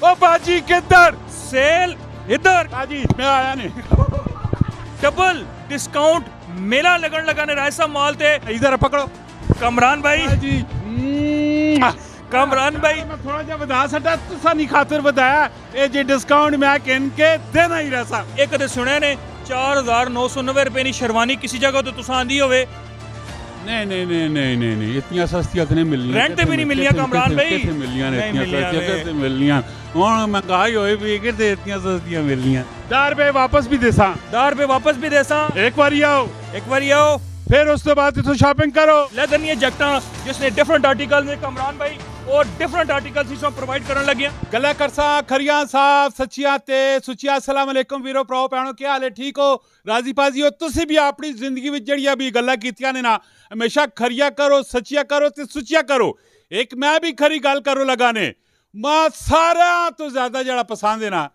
ओ बाजी किधर? सेल इधर बाजी मैं आया नहीं। डबल डिस्काउंट मेला लगन लगाने रायसा मॉल थे। इधर पकड़ो कमरान भाई बाजी। कमरान भाई मैं थोड़ा जा बता सकता तुसा नहीं खातिर बताया ये जी डिस्काउंट मैं किन के देना ही रहा। एक कदे सुने ने 4990 रुपए नी शेरवानी किसी जगह तो तुसा आंदी होवे नहीं नहीं नहीं नहीं नहीं नहीं इतनी सस्तियां तो नहीं मिलनी रेंट पे भी नहीं मिलनियां कमरान भाई कैसे मिलनियां ने नहीं इतनी मिलनियां सस्तियां वे। कैसे मिलनियां हुन महंगाई होई भी किते इतनी सस्तियां मिलनियां 10 रुपए वापस भी देसा 10 रुपए वापस भी देसा एक बारी आओ एक बारी आओ फिर उस तो बाद इथों शॉपिंग करो लेदर नी जैकटा जिसने डिफरेंट आर्टिकल ने कमरान भाई और डिफरेंट आर्टिकल्स इस प्रोवाइड करन लगे गला करसा खरियां साहब सच्चियां ते सुचिया अस्सलाम वालेकुम वीरो भराओ भैणो क्या हाल है ठीक हो राजी पाजी हो तुसी भी अपनी जिंदगी विच जड़ियां भी गल्लां कीतियां ने ना हमेशा खरिया करो सच्चिया करो ते सुचिया करो एक मैं भी खरी गल करो लगाने मां सारा तो ज्यादा जड़ा पसंद है ना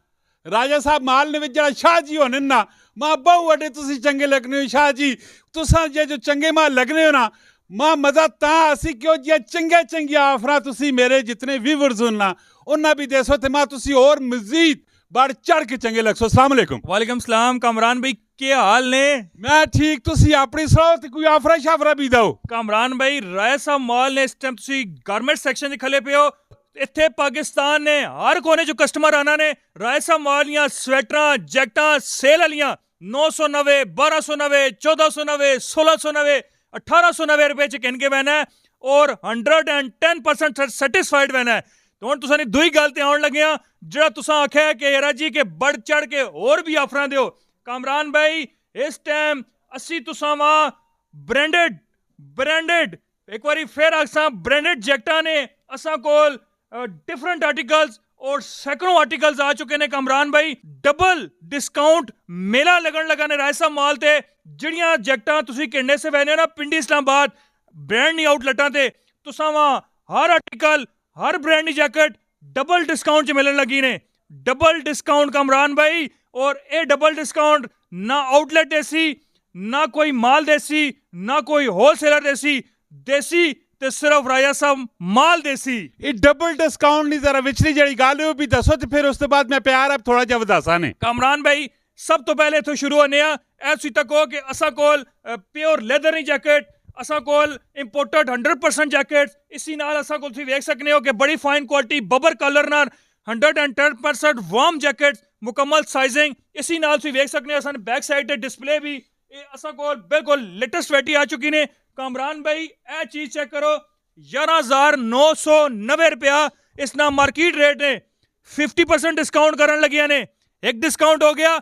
राजा साहब माल ने विच जड़ा शाह जी होने ना मां बहु वड्डे तुसी चंगे लगने हो शाह जी तुसा जे जो चंगे मां लगने हो ना मां मजा ता असी क्यों जे चंगे चंगिया आफरा तुसी मेरे जितने व्यूअर्स हो ना उन्ना भी देसो ते मां तुसी और मजीद बढ़ चढ़ के चंगे लगसो अस्सलाम वालेकुम वालेकुम सलाम कमरान भाई क्या हाल ने मैं ठीक तुसी अपनी सलाह ते कोई आफरा शाफरा भी दो कमरान भाई रायसा मॉल ने इस टाइम तुसी गारमेंट सेक्शन च खले पे हो इत्थे पाकिस्तान ने हर कोने जो कस्टमर आना ने रायसा मॉल दियां स्वेटरां जैकटां सेल वालियां 990 1290 1490 1690 1890 रुपए च किन के बहना है और 110% सैटिस्फाइड बहना है तो हुण तुसां नी दुई गल ते आउण लगे जेड़ा तुसां आख्या है कि यारा जी के बढ़ चढ़ के और भी ऑफरां दिओ कामरान भाई इस टाइम असी तुसां वा ब्रांडेड एक बारी फिर आसां ब्रांडेड जैकटां ने असां कोल डिफरेंट आर्टिकल्स और सैकड़ों आर्टिकल्स आ चुके ने कमरान भाई डबल डिस्काउंट मेला लगन लगा ने रायसा मॉल ते जिहड़ियां जैकटां तुसी किन्ने से बहने ना पिंडी इस्लामाबाद ब्रांड नी आउटलेटां ते तुसां वा हर आर्टिकल हर ब्रांड दी जैकेट डबल डिस्काउंट च मिलन लगी ने डबल डिस्काउंट कमरान भाई और ये डबल डिस्काउंट ना आउटलेट देसी ना कोई माल देसी ना कोई होलसेलर देसी ते सिर्फ राजा साहब माल देसी ये डबल डिस्काउंट नहीं जरा विचली जड़ी गल है भी दसो ते फिर उस तो बाद मैं प्यार अब थोड़ा जा वधासा ने कामरान भाई सब तो पहले इथों शुरू होने ऐसी तक हो कि असा कोल प्योर लेदर दी जैकेट असा कोल इंपोर्टेड 100% जैकेट इसी नाल असा कोल तुसीं वेख सकने हो कि बड़ी फाइन क्वालिटी बबर कलर नाल 110% वार्म जैकेट मुकम्मल साइजिंग इसी नाल तुसीं वेख सकने हो असन बैक साइड ते डिस्प्ले भी असा कोल बिल्कुल लेटेस्ट वैरायटी आ चुकी ने कामरान भाई ए चीज चेक करो 11,990 रुपया इस ना मार्केट रेट ने 50% डिस्काउंट करन लगिया ने एक डिस्काउंट हो गया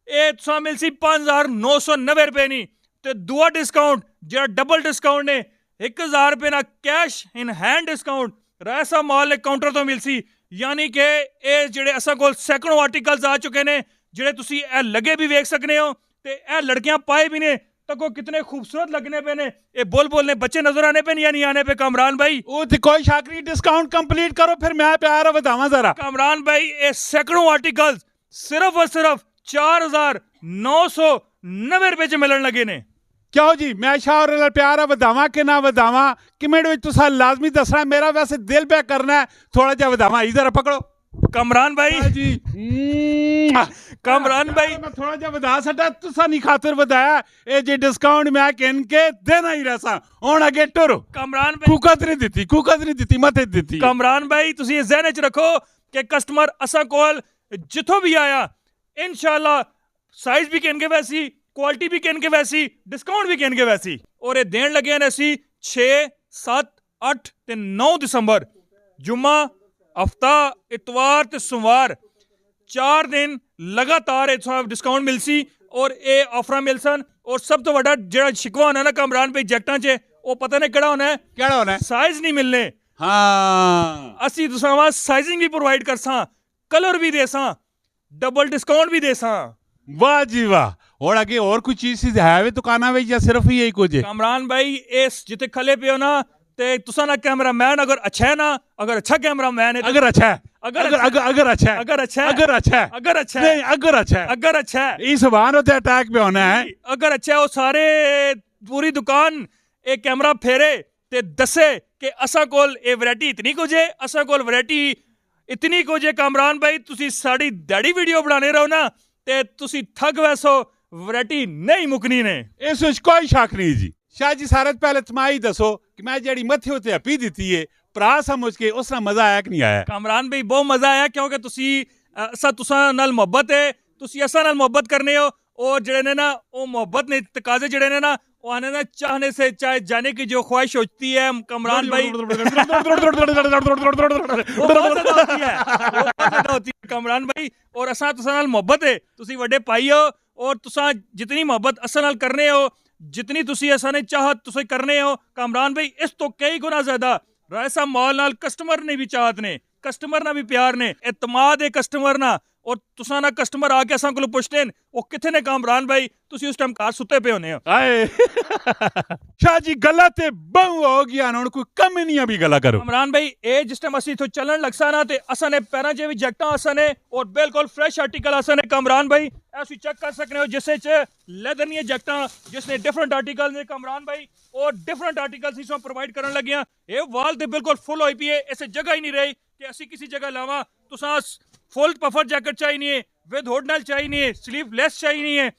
ये तुसा मिल सी 5,990 रुपए नी ते दूआ डिस्काउंट जेड़ा डबल डिस्काउंट ने 1,000 रुपए ना cash in hand discount Raisa mall ने काउंटर तो मिल सी यानी कि ये जेड़े असा कोल सैकड़ों आर्टिकल्स आ चुके ने जेड़े तुसी ए लगे भी वेख सकने हो ते ए लड़कियां पाए भी ने तको कितने खूबसूरत लगने पे ने ये बोल ने बच्चे नजर आने पे या नहीं आने पे कामरान भाई ओ ते कोई शाकरी डिस्काउंट कंप्लीट करो फिर मैं प्यार बतावा जरा कामरान भाई ये सैकड़ों आर्टिकल्स सिर्फ और सिर्फ 4,990 रुपए च मिलन लगे ने क्यों जी मैं शाह और प्यार वधावा कि ना वधावा कमेंट में तुसा लाजमी दसना मेरा वैसे दिल पे करना है थोड़ा जा वधावा इधर पकड़ो कमरान भाई जी कमरान भाई मैं थोड़ा जा वधा सकता तुसा नहीं खातिर वधाया ये जी डिस्काउंट मैं किन के देना ही रहा हुन अगे टुरो कमरान भाई कुकत नहीं दी मत दी कमरान भाई तुसी ज़हन च रखो कि कस्टमर असा कोल जिथों भी आया इंशाल्लाह साइज भी किन के वैसी क्वालिटी भी किन के वैसी डिस्काउंट भी किन के वैसी और ये देन लगे ने असी 6 7 8 ते 9 दिसंबर जुम्मा हफ्ता इतवार ते सोमवार 4 दिन लगातार डिस्काउंट मिलसी और ये ऑफर मिलसन और सब तो बड़ा जेड़ा शिकवा होना ना कमरान भाई जैकटां च वो पता नहीं केड़ा होना है साइज नहीं मिलने हाँ असी तुसां साइजिंग भी प्रोवाइड करसां कलर भी देसां डबल डिस्काउंट भी देसां वाह जी वाह और आगे और कोई चीज है वे दुकाना में या सिर्फ ही यही कुछ है कामरान भाई इस जिते खले पे हो ना ते तुसा ना कैमरा मैन अगर अच्छा है ना अगर अच्छा कैमरा मैन है अगर अच्छा है अगर अगर अच्छा है अगर अच्छा है अगर अच्छा है अगर अच्छा नहीं अगर अच्छा है अगर अच्छा है इस बार होते अटैक पे होना है अगर अच्छा है वो सारे पूरी दुकान एक कैमरा फेरे ते दसे कि असा कोल ये वैरायटी इतनी कुछ है असा कोल वैरायटी ਇਤਨੀ ਕੁ ਜੇ ਕਾਮਰਾਨ ਭਾਈ ਤੁਸੀਂ ਸਾਡੀ ਦਿਹਾੜੀ ਵੀਡੀਓ ਬਣਾਣੇ ਰਹੋ ਨਾ ਤੇ ਤੁਸੀਂ ਥੱਕ ਵੈਸੋ ਵੈਰਾਈਟੀ ਨਹੀਂ ਮੁਕਣੀ ਨੇ ਇਸ ਵਿੱਚ ਕੋਈ ਸ਼ੱਕ ਨਹੀਂ ਜੀ ਸ਼ਾਹ ਜੀ ਸਾਰਿਆਂ ਤੋਂ ਪਹਿਲੇ ਤਮਾਈ ਦੱਸੋ ਕਿ ਮੈਂ ਜਿਹੜੀ ਮੱਥੇ ਉੱਤੇ ਹੱਪੀ ਦਿੱਤੀ ਏ ਭਰਾ ਸਮਝ ਕੇ ਉਸ ਨਾਲ ਮਜ਼ਾ ਆਇਆ ਕਿ ਨਹੀਂ ਆਇਆ ਕਾਮਰਾਨ ਭਾਈ ਬਹੁਤ ਮਜ਼ਾ ਆਇਆ ਕਿਉਂਕਿ ਤੁਸੀਂ ਅਸਾਂ ਤੁਸਾਂ ਨਾਲ ਮੁਹੱਬਤ ਹੈ ਤੁਸੀਂ ਅਸਾਂ ਨਾਲ ਮੁਹੱਬਤ ਕਰਨੇ ਹੋ और जड़े ने ना वो मोहब्बत ने तकाजे जड़े ने ना वो आने ना चाहने से चाहे जाने की जो ख्वाहिश होती है कामरान भाई वो बहुत ज़्यादा होती है कामरान भाई और असा तुसा नाल मोहब्बत है तुसी वड्डे भाई हो और तुसा जितनी मोहब्बत असा नाल करने हो जितनी तुसी असा ने चाहत तुसी करने हो कामरान भाई इस तो कई गुना ज़्यादा रायसा मॉल नाल कस्टमर ने भी चाहत ने कस्टमर ना भी प्यार ने एतमाद है कस्टमर ना और तुसा ना कस्टमर आके असां कोलों पुछदे न ओ किथे ने कामरान भाई तुसी उस टाइम कार सुते पे होने हो आए शाह जी गला ते बहु हो गया ना कोई कम नहीं अभी गला करो कामरान भाई ए जिस टाइम असी इथों चलन लगसा ना ते असां ने पैरां च भी जैकटां असां ने और बिल्कुल फ्रेश आर्टिकल असां ने कामरान भाई ऐसी चेक कर सकने हो जिस च लेदर नी जैकटां जिसने डिफरेंट आर्टिकल ने कामरान भाई और डिफरेंट आर्टिकल्स इस प्रोवाइड करन लगे ए वाल ते बिल्कुल फुल होई पई है इसे जगह ही नहीं रही कि असी किसी जगह लावा तुसां फुल पफर जैकेट चाहिए विद हुड नाल चाहिए स्लीवलेस चाहिए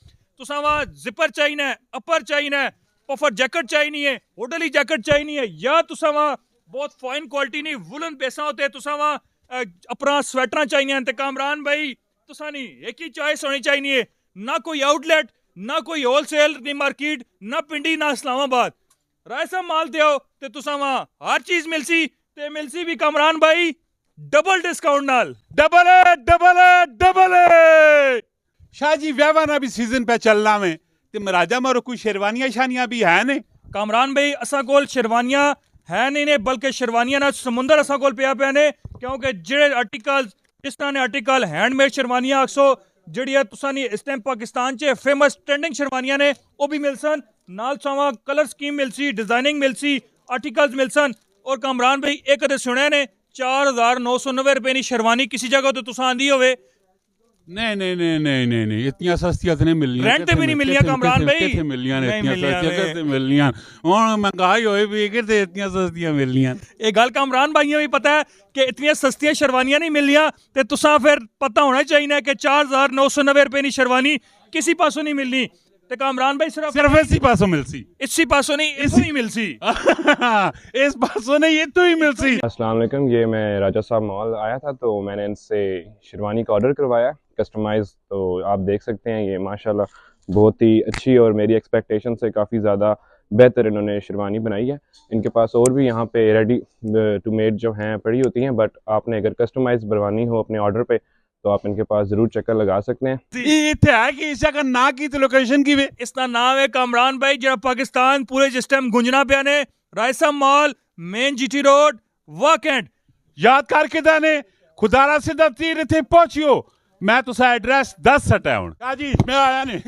तुसा वहाँ जिपर चाहिए अपर चाहिए पफर जैकेट चाहिए हुड वाली जैकेट चाहिए या तुसा वहाँ बहुत फाइन क्वालिटी नहीं वुलन बेसा होते तुसा वहाँ अपना स्वेटर चाहिए ते कामरान भाई तुसा नहीं एक ही चॉइस होनी चाहिए ना कोई आउटलेट ना कोई होलसेल नी मार्केट ना पिंडी ना इस्लामाबाद रायसा माल दो ते तुसा वहाँ हर चीज मिलसी भी कामरान भाई डबल डिस्काउंट नाल डबल शाह जी व्यावा ना भी सीजन पे चलना में ते महाराजा मारो कोई शेरवानियां शानियां भी है ने कामरान भाई असा कोल शेरवानियां है नहीं ने बल्कि शेरवानियां ना समुंदर असा कोल पिया पे ने क्योंकि जेड़े आर्टिकल इस तरह ने आर्टिकल हैंडमेड शेरवानियां आखसो जेड़ी तुसा नी इस टाइम पाकिस्तान च फेमस ट्रेंडिंग शेरवानियां ने वो भी मिलसन नाल सावा कलर स्कीम मिलसी डिजाइनिंग मिलसी आर्टिकल्स मिलसन और कामरान भाई एक कदे सुने ने 4,990 रुपए की शेरवानी किसी जगह तो तुसा आंदी होवे नहीं इतनी सस्तियां नहीं मिलनियां रेंट पे भी नहीं मिलनियां कामरान भाई किथे मिलनियां ने इतनी सस्तियां किथे मिलनियां हुन महंगाई होई भी किथे इतनी सस्तियां मिलनियां ये गल कामरान भाइयों भी पता है कि इतनी सस्तियां शेरवानियां नहीं मिलनियां ते तुसा फिर पता होना चाहिए कि 4,990 रुपए की शेरवानी किसी पासों नहीं मिलनी ते कामरान भाई सिर्फ इसी पासों मिलसी इसी पासों नहीं इसी मिलसी इस पासों नहीं ये तो ही मिलसी अस्सलाम वालेकुम ये मैं राजा साहब मॉल आया था तो मैंने इनसे शेरवानी का ऑर्डर करवाया कस्टमाइज तो आप देख सकते हैं ये माशाल्लाह बहुत ही अच्छी और मेरी एक्सपेक्टेशन से काफ़ी ज़्यादा बेहतर इन्होंने शेरवानी बनाई है इनके पास और भी यहाँ पे रेडी टू मेड जो हैं पड़ी होती हैं बट आपने अगर कस्टमाइज बनवानी हो अपने ऑर्डर पे तो आप इनके पास जरूर चक्कर लगा सकते हैं इत्थे है कि इस जगह ना की तो लोकेशन की वे इसका नाम है कामरान भाई जरा पाकिस्तान पूरे जिस टाइम गुंजना पे ने Raisa mall main GT road vacant याद करके दाने खुदारा सिद्धा तीर इत्थे पहुंचियो मैं तुसा एड्रेस दस सटा हुन जी मैं आया ने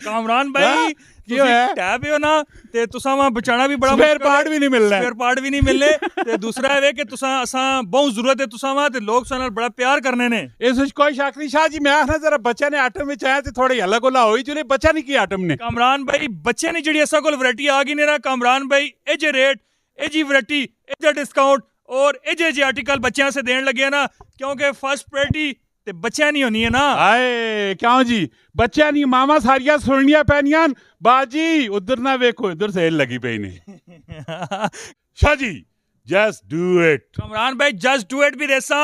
कामरान भाई क्यों है टैब हो ना ते तुसा वहां बचाना भी बड़ा स्पेयर पार्ट भी नहीं मिलना स्पेयर पार्ट भी नहीं मिलने ते दूसरा है कि तुसा असा बहुत जरूरत है तुसा वहां ते लोग सा नाल बड़ा प्यार करने ने इस विच कोई शक नहीं शाह जी मैं आखना जरा बच्चा ने आइटम विच आया ते थोड़ी हल्ला गोला होई जुले बच्चा नहीं की आइटम ने कामरान भाई बच्चे ने जेडी असा कोल वैरायटी आ गई ने ना कामरान भाई ए जे रेट ए जी वैरायटी ए जे डिस्काउंट और ए जे आर्टिकल बच्चों से देने लगे ना क्योंकि फर्स्ट प्रायोरिटी ते बच्चा नहीं होनी है ना आए क्यों जी बच्चा नहीं मामा सारिया सुनिया पैनियां बाजी उधर ना देखो इधर सेल लगी पई ने Shah ji just do it Kamran भाई जस्ट डू इट भी देसा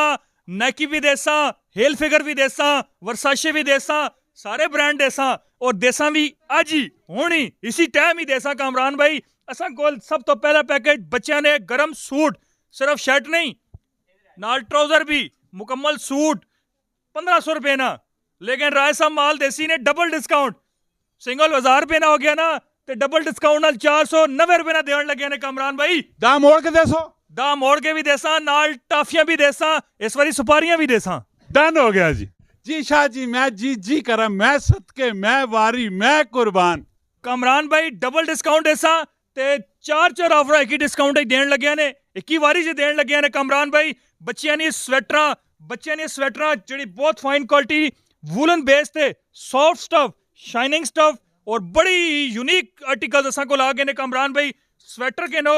नाइकी भी देसा हेल फिगर भी देसा वर्साचे भी देसा सारे ब्रांड देसा और देसा भी आज ही होनी इसी टाइम ही देसा कामरान भाई असा कोल सब तो पहला पैकेज बच्चा ने गरम सूट सिर्फ शर्ट नहीं नाल ट्राउजर भी मुकम्मल सूट 1500 रुपए ना लेकिन राय साहब माल देसी ने डबल डिस्काउंट सिंगल 1000 रुपए ना हो गया ना ते डबल डिस्काउंट नाल 490 रुपए ना देने लगे ने कामरान भाई दाम मोड़ के देसो दाम मोड़ के भी देसा नाल टाफियां भी देसा इस बारी सुपारियां भी देसा डन हो गया जी शाह जी मैं जी करा मैं सदके मैं वारी मैं कुर्बान कामरान भाई डबल डिस्काउंट देसा ते चार ऑफर एक ही डिस्काउंट देने लगे ने एक ही वारी से देने लगे ने कामरान भाई बच्चियां ने स्वेटर जी बहुत फाइन क्वालिटी वूलन बेस थे सॉफ्ट स्टफ शाइनिंग स्टफ और बड़ी यूनिक आर्टिकल असा को ला गए ने कामरान भाई स्वेटर के नो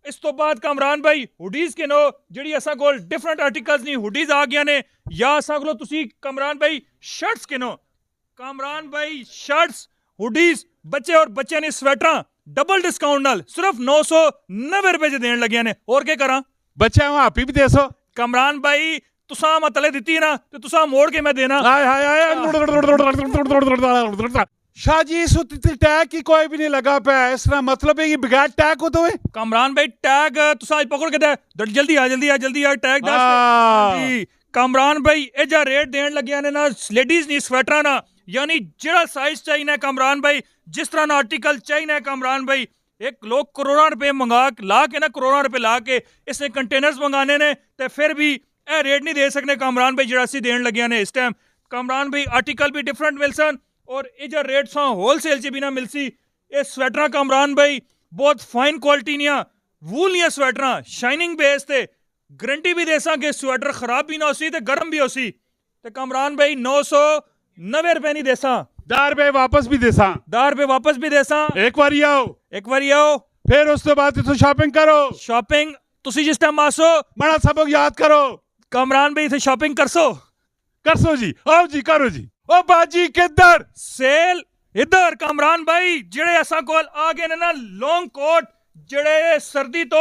ਇਸ ਤੋਂ ਬਾਅਦ ਕਾਮਰਾਨ ਭਾਈ ਹੁਡੀਜ਼ ਕਿਨੋ ਜਿਹੜੀ ਅਸਾਂ ਕੋਲ ਡਿਫਰੈਂਟ ਆਰਟੀਕਲਸ ਨਹੀਂ ਹੁਡੀਜ਼ ਆ ਗਈਆਂ ਨੇ ਜਾਂ ਅਸਾਂ ਕੋਲ ਤੁਸੀਂ ਕਾਮਰਾਨ ਭਾਈ ਸ਼ਰਟਸ ਕਿਨੋ ਕਾਮਰਾਨ ਭਾਈ ਸ਼ਰਟਸ ਹੁਡੀਜ਼ ਬੱਚੇ ਔਰ ਬੱਚਿਆਂ ਨੇ ਸਵੈਟਰਾਂ ਡਬਲ ਡਿਸਕਾਊਂਟ ਨਾਲ ਸਿਰਫ 990 ਰੁਪਏ 'ਚ ਦੇਣ ਲੱਗੀਆਂ ਨੇ ਹੋਰ ਕੀ ਕਰਾਂ ਬੱਚਿਆਂ ਨੂੰ ਆਪੀ ਵੀ ਦੇਸੋ ਕਾਮਰਾਨ ਭਾਈ ਤੁਸਾਂ ਮਤਲੇ ਦਿੱਤੀ ਨਾ ਤੇ ਤੁਸਾਂ ਮੋੜ ਕੇ ਮੈਂ ਦੇਣਾ हाय हाय हाय शाह जी इस उत्ते टैग की कोई भी नहीं लगा पे इसका मतलब है कि बगैर टैग को तो है कामरान भाई टैग तुसा आज पकड़ के दे जल्दी आ टैग दस हाँ। जी कामरान भाई ਇਹ ਜਾ ਰੇਟ ਦੇਣ ਲੱਗਿਆ ਨੇ ਨਾ ਲੇਡੀਜ਼ ਨਹੀਂ ਸਵੈਟਰਾਂ ਨਾ ਯਾਨੀ ਜਿਹੜਾ ਸਾਈਜ਼ ਚਾਹੀਦਾ ਕਾਮਰਾਨ ਭਾਈ ਜਿਸ ਤਰ੍ਹਾਂ ਦਾ ਆਰਟੀਕਲ ਚਾਹੀਦਾ ਕਾਮਰਾਨ ਭਾਈ एक लोग करोड़ों रुपए मंगा ला के ना करोड़ों रुपए ला के इसने कंटेनर्स मंगाने ने ते फिर भी ਇਹ रेट नहीं दे सकने कामरान भाई ਜਿਹੜਾ ਅਸੀਂ ਦੇਣ ਲੱਗਿਆ ਨੇ ਇਸ ਟਾਈਮ ਕਾਮਰਾਨ ਭਾਈ ਆਰਟੀਕਲ ਵੀ ਡਿਫਰੈਂਟ ਮਿਲ ਸਨ ਔਰ ਇਹ ਜਿਹੜਾ ਰੇਟ ਸਾਂ ਹੋਲਸੇਲ 'ਚ ਵੀ ਨਾ ਮਿਲ ਸੀ ਇਹ ਸਵੈਟਰਾਂ ਕਾਮਰਾਨ ਭਾਈ ਬਹੁਤ ਫਾਈਨ ਕੁਆਲਿਟੀ ਦੀਆਂ ਵੂਲ ਦੀਆਂ ਸਵੈਟਰਾਂ ਸ਼ਾਈਨਿੰਗ ਬੇਸ ਤੇ ਗਰੰਟੀ ਵੀ ਦੇ ਸਾਂ ਕਿ ਸਵੈਟਰ ਖਰਾਬ ਵੀ ਨਾ ਹੋਸੀ ਤੇ ਗਰਮ ਵੀ ਹੋਸੀ ਤੇ ਕਾਮਰਾਨ ਭਾਈ 990 रुपए नहीं देसा 10 रुपए वापस भी देसा 10 रुपए वापस भी देसा एक बारी आओ फिर उस तो बाद इथों शॉपिंग करो शॉपिंग तुसी जिस टाइम आसो बड़ा सबक याद करो कामरान भाई इथे शॉपिंग करसो जी आओ जी करो जी ओ बाजी किधर सेल इधर कामरान भाई जेड़े असा कोल आ गए ने ना लॉन्ग कोट जेड़े सर्दी तो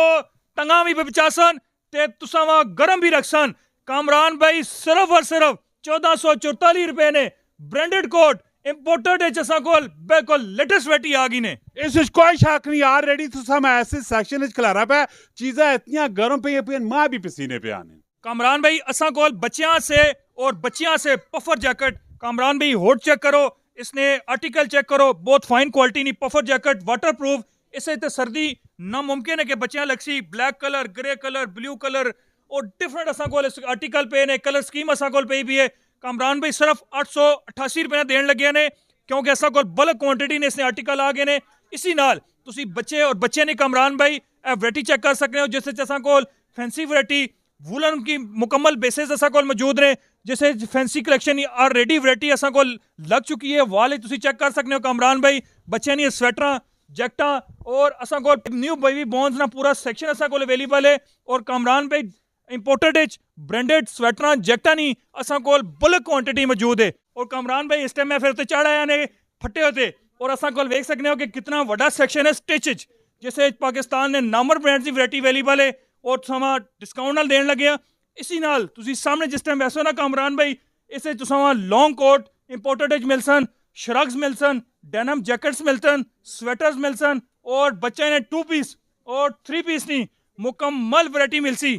टंगा भी बचासन ते तुसा वहां गरम भी रखसन कामरान भाई सिर्फ और सिर्फ 1444 रुपए ने ब्रांडेड कोट इंपोर्टेड असा कोल बिल्कुल लेटेस्ट वैरायटी आ गई ने इस कोई शक नहीं ऑलरेडी तुसा मैं ऐसे सेक्शन विच खलारा पे चीज़ां इतनी गर्म पे पे मां भी पसीने पे आने कामरान भाई असा कोल बच्चियां से और बच्चियां से पफर जैकेट कामरान भाई होट चेक करो इसने आर्टिकल चेक करो बहुत फाइन क्वालिटी नहीं पफर जैकेट वाटर प्रूफ इसे तो सर्दी नामुमकिन है कि बच्चियां लगसी black colour grey colour blue colour और डिफरेंट असा कोल आर्टिकल पे ने कलर स्कीम असा कोल पे भी है कामरान भाई सिर्फ 888 रुपए देन लगे ने क्योंकि असा कोल बल्क क्वांटिटी ने इसने आर्टिकल आ गए ने इसी नाल तुसी बच्चे और बच्चे ने कामरान भाई वैरायटी चेक कर सकते हो जिससे असा कोल फैंसी वैरायटी वूलन की मुकम्मल बेसिस असा कोल मौजूद ने जैसे फैंसी कलेक्शन ऑलरेडी वैरायटी असा कोल लग चुकी है वाले तुसी चेक कर सकते हो कामरान भाई बच्चे ने स्वेटर जैकटा और असा कोल न्यू बेबी बॉन्स ना पूरा सेक्शन असा कोल अवेलेबल है और कामरान भाई इंपोर्टेड ब्रांडेड स्वेटर जैकटा नहीं असा कोल बल्क क्वांटिटी मौजूद है और कामरान भाई इस टाइम मैं फिर चढ़ आया ने फटे होते और असा कोल वेख सकते हो कि कितना बड़ा सेक्शन है स्टिच जैसे पाकिस्तान ने नामर ब्रांड की वैरायटी अवेलेबल है और समा डिस्काउंट नाल देन लगे इसी नाल तुसी सामने जिस टाइम वैसो ना कामरान भाई इसे तुसां लॉन्ग कोट इंपोर्टेड मिलसन श्रग्स मिलसन डेनिम जैकेट्स मिलसन स्वेटर्स मिलसन और बच्चे ने 2 पीस और 3 पीस नहीं मुकम्मल वैरायटी मिलसी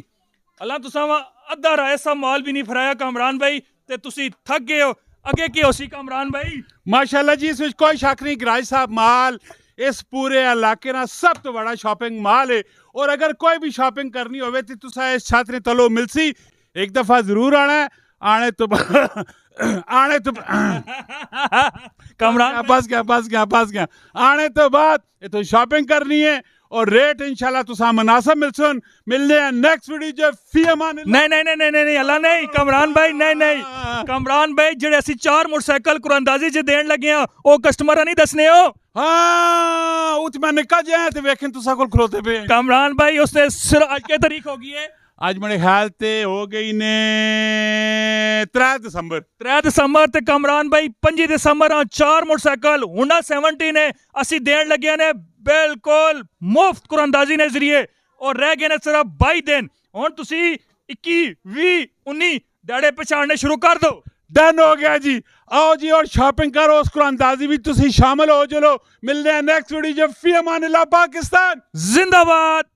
अल्लाह तुसां अद्धा रायसा माल भी नहीं फराया कामरान भाई ते तुसी थक गए हो अगे की होसी कामरान भाई माशाल्लाह जी इस कोई शक नहीं गिराज साहब माल इस पूरे इलाके ना सब तो बड़ा शॉपिंग माल है और अगर कोई भी शॉपिंग करनी होवे तो तुसा इस छात्र तलो मिलसी एक दफा जरूर आना है आने तो कामरान बस गया आने तो बाद ये तो शॉपिंग करनी है और रेट इंशाल्लाह तुसा मुनासिब मिलसन मिलने हैं नेक्स्ट वीडियो जो फी अमान नहीं अल्लाह नहीं कामरान भाई नहीं कामरान भाई जेड़े असि 4 मोटरसाइकिल कुरानदाजी च देन लगे हैं ओ कस्टमर नहीं दसने हो हाँ उत मैं निकल जाए तो वेखें तुसा कोल खलोते पे कामरान भाई उसने सिर आज क्या तारीख हो गई है आज मेरे ख्याल ते हो गई ने 3 दिसंबर ते कामरान भाई 5 दिसंबर 4 मोटरसाइकिल हुंडा 70 ने असि देन लगे ने बिल्कुल मुफ्त कुरानदाजी ने जरिए और रह गए ने सिर्फ 22 दिन हुण तुसी 21 20 19 दाड़े पछाड़ने शुरू कर दो डन हो गया जी आओ जी और शॉपिंग करो उस कुरानदाजी भी तुसी शामिल हो चलो मिलते हैं नेक्स्ट वीडियो जो फी अमान अल्लाह पाकिस्तान जिंदाबाद।